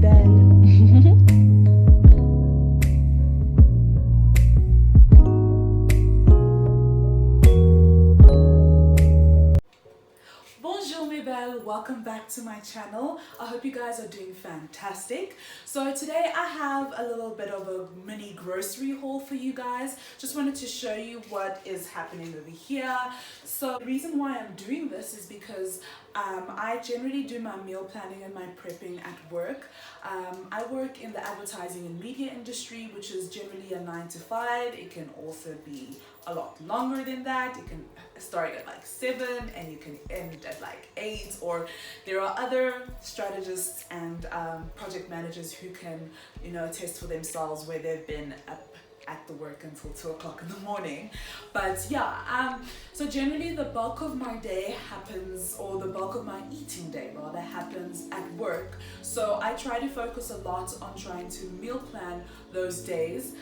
Belles. Bonjour mes belles, welcome back to my channel. I hope you guys are doing fantastic. So today I have a little bit of a mini grocery haul for you guys. Just wanted to show you what is happening over here. So the reason why I'm doing this is because I generally do my meal planning and my prepping at work. I work in the advertising and media industry, which is generally a 9 to 5. It can also be a lot longer than that. You can start at like 7 and you can end at like 8, or there are other strategists and project managers who can, you know, attest for themselves where they've been at the work until 2 o'clock in the morning. But yeah, so generally the bulk of my day happens, or the bulk of my eating day rather, happens at work. So I try to focus a lot on trying to meal plan those days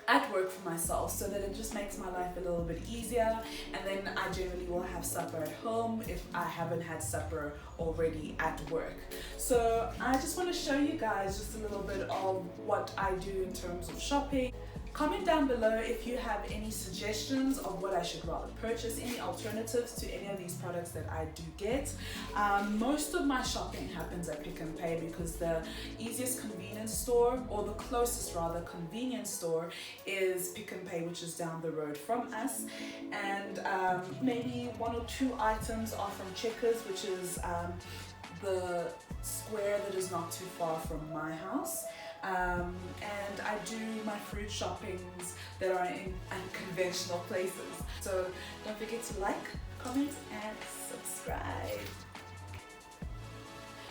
at work for myself, so that it just makes my life a little bit easier. And then I generally will have supper at home if I haven't had supper already at work. So I just want to show you guys just a little bit of what I do in terms of shopping. Comment down below if you have any suggestions of what I should rather purchase, any alternatives to any of these products that I do get. Most of my shopping happens at Pick n Pay because the easiest convenience store, or the closest rather convenience store, is Pick n Pay, which is down the road from us. And maybe 1 or 2 items are from Checkers, which is the square that is not too far from my house. And I do my fruit shoppings that are in unconventional places. So don't forget to like, comment and subscribe.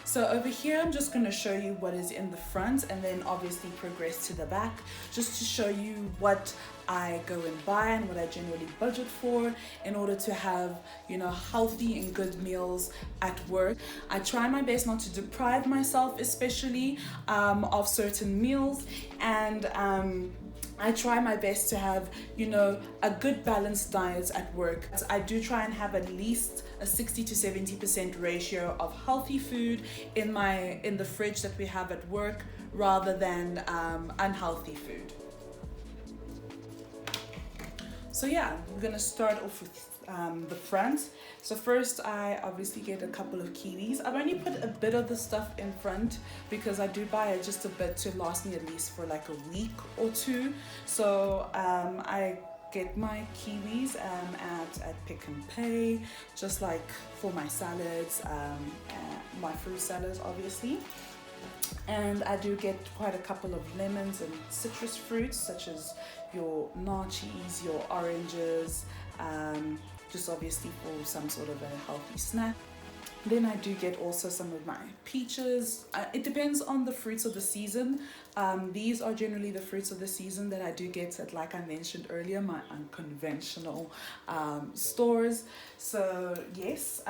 So over here I'm just going to show you what is in the front, and then obviously progress to the back, just to show you what I go and buy and what I generally budget for in order to have, you know, healthy and good meals at work. I try my best not to deprive myself, especially of certain meals, and I try my best to have, you know, a good balanced diet at work. I do try and have at least a 60 to 70% ratio of healthy food in the fridge that we have at work, rather than unhealthy food. So yeah, we're gonna start off with the front. So first I obviously get a couple of kiwis. I've only put a bit of the stuff in front because I do buy just a bit to last me at least for like a week or 2. So I get my kiwis at Pick n Pay, just like for my salads, my fruit salads obviously. And I do get quite a couple of lemons and citrus fruits, such as your nachis, your oranges, just obviously for some sort of a healthy snack. Then I do get also some of my peaches. It depends on the fruits of the season. These are generally the fruits of the season that I do get at, like I mentioned earlier, my unconventional stores. So yes,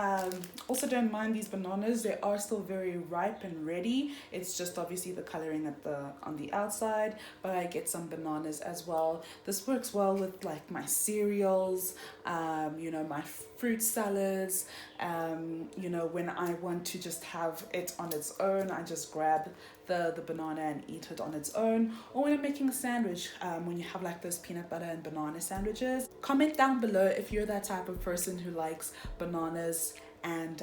also don't mind these bananas. They are still very ripe and ready. It's just obviously the coloring on the outside, but I get some bananas as well. This works well with like my cereals, you know, my fruit salads. You know, when I want to just have it on its own, I just grab the banana and eat it on its own. Or when I'm making a sandwich, when you have like those peanut butter and banana sandwiches. Comment down below if you're that type of person who likes bananas and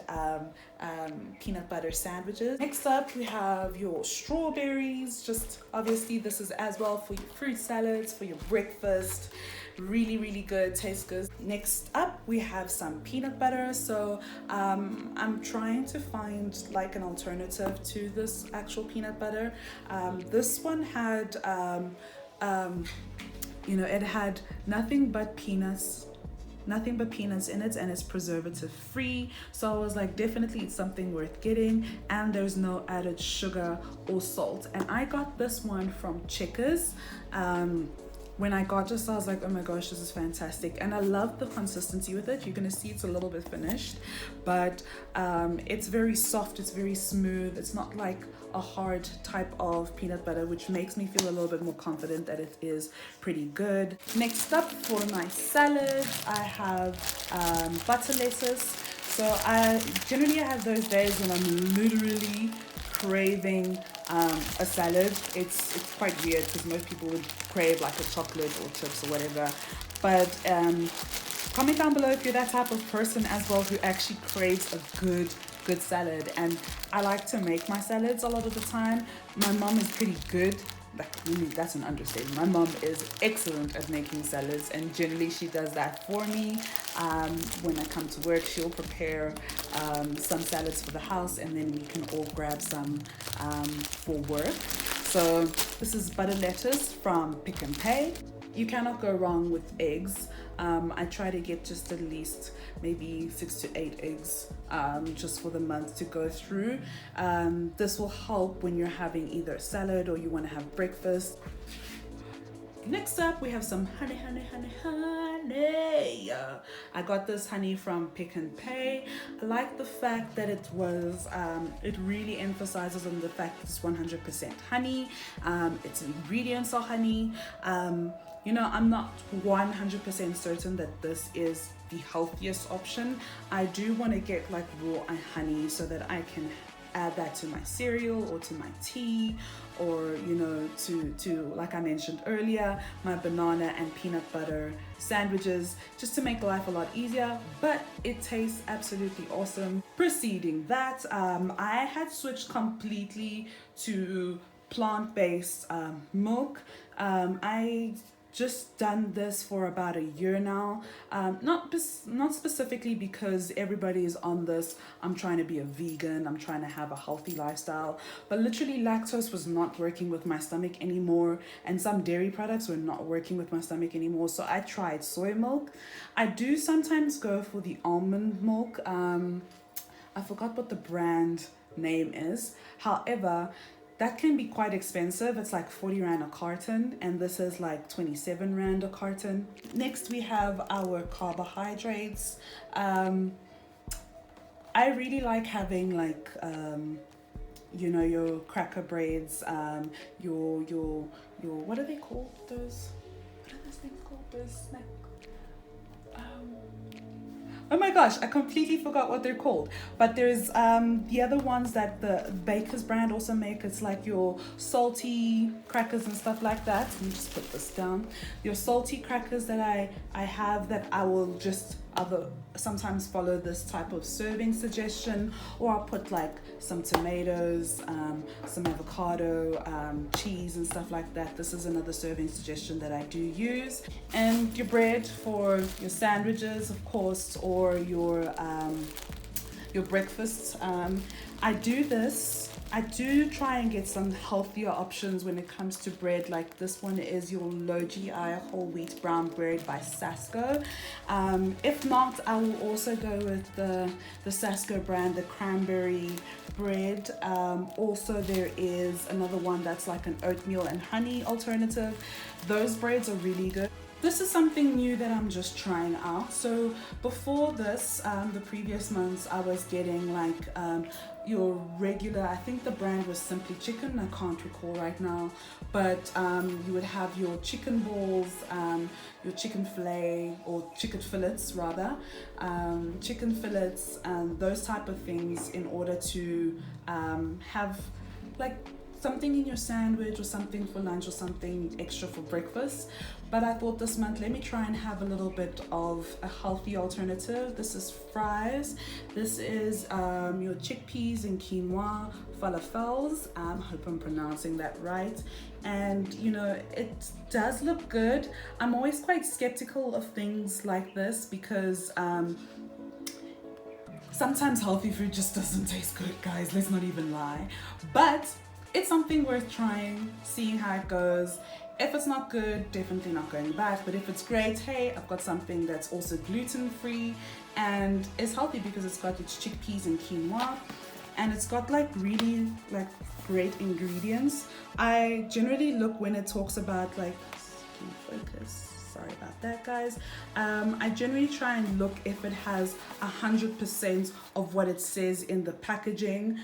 peanut butter sandwiches. Next up we have your strawberries. Just obviously this is as well for your fruit salads, for your breakfast. Really good, tastes good. Next up we have some peanut butter. So I'm trying to find like an alternative to this actual peanut butter. This one had you know, it had nothing but peanuts in it, and it's preservative free. So I was like, definitely it's something worth getting, and there's no added sugar or salt. And I got this one from Checkers. When I got this, I was like, oh my gosh, this is fantastic. And I love the consistency with it. You're gonna see it's a little bit finished, but it's very soft, it's very smooth. It's not like a hard type of peanut butter, which makes me feel a little bit more confident that it is pretty good. Next up, for my salad, I have butter lettuce. So I generally have those days when I'm literally craving craving a salad, it's quite weird because most people would crave like a chocolate or chips or whatever. But comment down below if you're that type of person as well who actually craves a good salad. And I like to make my salads a lot of the time. My mom is pretty good. Like, really, that's an understatement. My mom is excellent at making salads, and generally she does that for me. When I come to work, she'll prepare some salads for the house, and then we can all grab some for work. So this is butter lettuce from Pick and Pay. You cannot go wrong with eggs. I try to get just at least maybe 6 to 8 eggs just for the month to go through. This will help when you're having either a salad or you want to have breakfast. Next up, we have some honey. I got this honey from Pick and Pay. I like the fact that it really emphasizes on the fact that it's 100% honey. Its ingredients are honey. You know, I'm not 100% certain that this is the healthiest option. I do want to get like raw honey so that I can add that to my cereal or to my tea, or you know, to like I mentioned earlier, my banana and peanut butter sandwiches, just to make life a lot easier. But it tastes absolutely awesome. Preceding that, I had switched completely to plant-based milk. I just done this for about a year now. Not specifically because everybody is on this. I'm trying to be a vegan, I'm trying to have a healthy lifestyle, but literally lactose was not working with my stomach anymore, and some dairy products were not working with my stomach anymore. So I tried soy milk. I do sometimes go for the almond milk. I forgot what the brand name is. However, that can be quite expensive. It's like 40 Rand a carton, and this is like 27 Rand a carton. Next, we have our carbohydrates. I really like having like, you know, your cracker breads, your, what are they called? Those, what are those things called? Those snack. Oh my gosh, I completely forgot what they're called. But there's the other ones that the Baker's brand also make. It's like your salty crackers and stuff like that. Let me just put this down. Your salty crackers that I have, that I will just sometimes follow this type of serving suggestion, or I'll put like some tomatoes, some avocado, cheese and stuff like that. This is another serving suggestion that I do use. And your bread for your sandwiches, of course, or your breakfast. I do try and get some healthier options when it comes to bread. Like this one is your low GI whole wheat brown bread by Sasco. If not, I will also go with the Sasco brand, the cranberry bread. Also, there is another one that's like an oatmeal and honey alternative. Those breads are really good. This is something new that I'm just trying out. So before this, the previous months, I was getting like your regular, I think the brand was Simply Chicken, I can't recall right now, but you would have your chicken balls, your chicken fillet, or chicken fillets rather, chicken fillets, and those type of things, in order to have like something in your sandwich or something for lunch or something extra for breakfast. But I thought this month, let me try and have a little bit of a healthy alternative. This is fries. This is your chickpeas and quinoa falafels. I hope I'm pronouncing that right. And you know, it does look good. I'm always quite skeptical of things like this because sometimes healthy food just doesn't taste good, guys. Let's not even lie. But it's something worth trying, seeing how it goes. If it's not good, definitely not going back. But if it's great, hey, I've got something that's also gluten-free and it's healthy because it's got its chickpeas and quinoa, and it's got like really like great ingredients. I generally look when it talks about like, can you focus? Sorry about that, guys. I generally try and look if it has 100% of what it says in the packaging,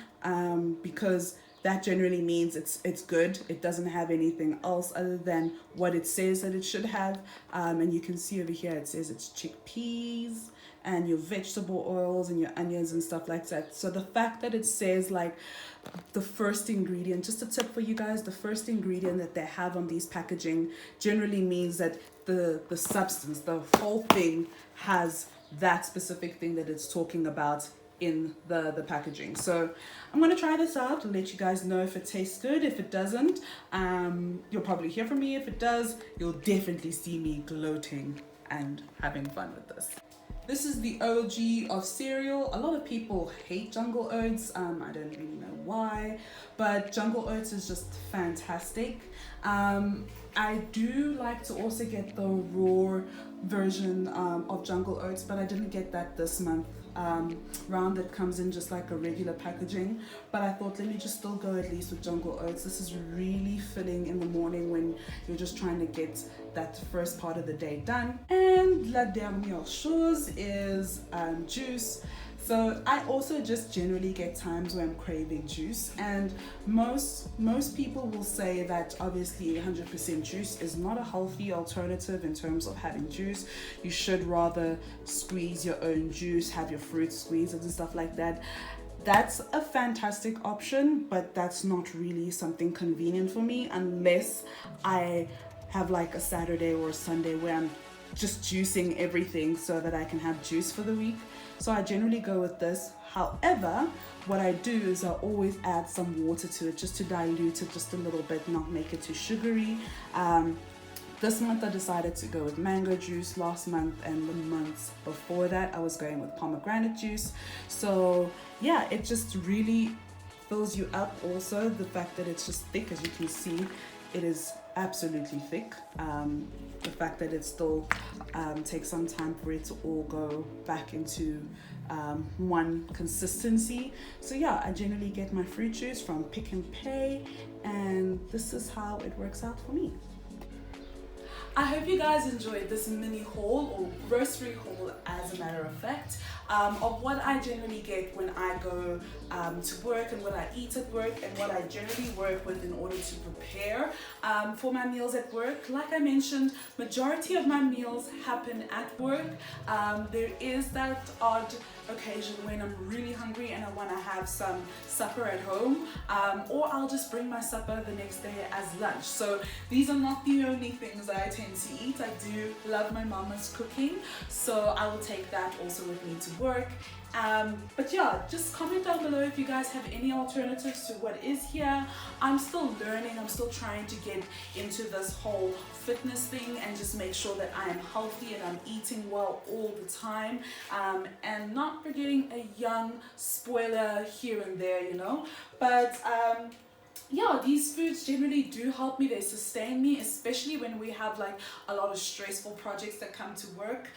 because that generally means it's good. It doesn't have anything else other than what it says that it should have. And you can see over here it says it's chickpeas and your vegetable oils and your onions and stuff like that. So the fact that it says like the first ingredient, just a tip for you guys, the first ingredient that they have on these packaging generally means that the substance, the whole thing has that specific thing that it's talking about in the packaging. So I'm going to try this out and let you guys know if it tastes good. If it doesn't, you'll probably hear from me. If it does, you'll definitely see me gloating and having fun with this. This is the OG of cereal. A lot of people hate Jungle Oats. I don't really know why, but Jungle Oats is just fantastic. I do like to also get the raw version of Jungle Oats, but I didn't get that this month round. That comes in just like a regular packaging, but I thought let me just still go at least with Jungle Oats. This is really filling in the morning when you're just trying to get that first part of the day done. And la dernière chose is juice. So I also just generally get times where I'm craving juice, and most people will say that obviously 100% juice is not a healthy alternative in terms of having juice. You should rather squeeze your own juice, have your fruit squeezed and stuff like that. That's a fantastic option, but that's not really something convenient for me unless I have like a Saturday or a Sunday where I'm just juicing everything so that I can have juice for the week. So I generally go with this. However, what I do is I always add some water to it just to dilute it just a little bit, not make it too sugary. This month I decided to go with mango juice. Last month and the months before that I was going with pomegranate juice. So yeah, it just really fills you up. Also the fact that it's just thick, as you can see, it is absolutely thick. The fact that it still takes some time for it to all go back into one consistency. So yeah, I generally get my fruit juice from Pick and Pay, and this is how it works out for me. I hope you guys enjoyed this mini haul, or grocery haul as a matter of fact, of what I generally get when I go to work and what I eat at work and what I generally work with in order to prepare for my meals at work. Like I mentioned, majority of my meals happen at work. There is that odd occasion when I'm really hungry and I want to have some supper at home, or I'll just bring my supper the next day as lunch. So these are not the only things that I tend to eat. I do love my mama's cooking, so I will take that also with me to work. But yeah, just comment down below if you guys have any alternatives to what is here. I'm still learning, I'm still trying to get into this whole fitness thing and just make sure that I am healthy and I'm eating well all the time, and not forgetting a young spoiler here and there, you know. But yeah, these foods generally do help me. They sustain me, especially when we have like a lot of stressful projects that come to work,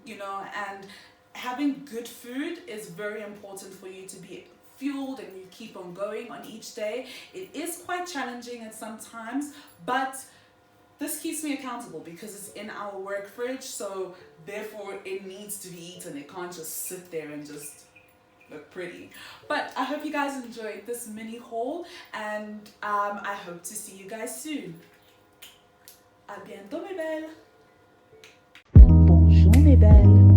you know, and having good food is very important for you to be fueled and you keep on going on each day. It is quite challenging at some times, but this keeps me accountable because it's in our work fridge, so therefore it needs to be eaten. It can't just sit there and just look pretty. But I hope you guys enjoyed this mini haul, and I hope to see you guys soon. À bientôt mes belles. Bonjour mes belles.